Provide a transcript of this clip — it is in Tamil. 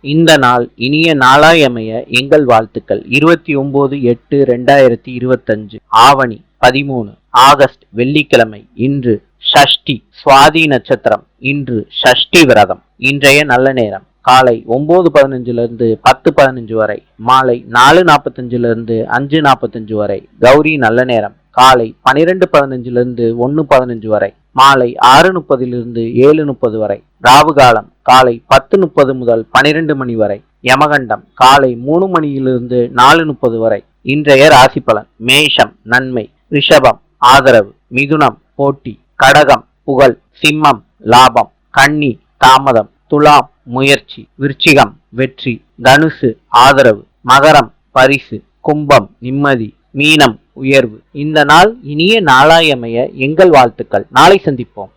இந்த நாள் இனிய நாளாய் அமைய எங்கள் வாழ்த்துக்கள். 29/8/2025 ஆவணி 13 ஆகஸ்ட் வெள்ளிக்கிழமை. இன்று ஷஷ்டி சுவாதி நட்சத்திரம். இன்று ஷஷ்டி விரதம். இன்றைய நல்ல நேரம் காலை 9:15 10:15 வரை, மாலை 4:45 5:45 வரை. கௌரி நல்ல நேரம் காலை 12:15 1:15 வரை, மாலை 6:30 7:30 வரை. ராவு காலம் காலை 10:30 முதல் 12 மணி வரை. யமகண்டம் காலை 3 மணியிலிருந்து 4:30 வரை. இன்றைய ராசி பலன். மேஷம் நன்மை, ரிஷபம் ஆதரவு, மிதுனம் போட்டி, கடகம் புகழ், சிம்மம் லாபம், கன்னி தாமதம், துலாம் முயற்சி, விருச்சிகம் வெற்றி, தனுசு ஆதரவு, மகரம் பரிசு, கும்பம் நிம்மதி, மீனம் உயர்வு. இந்த நாள் இனிய நாளாய் அமைய எங்கள் வாழ்த்துக்கள். நாளை சந்திப்போம்.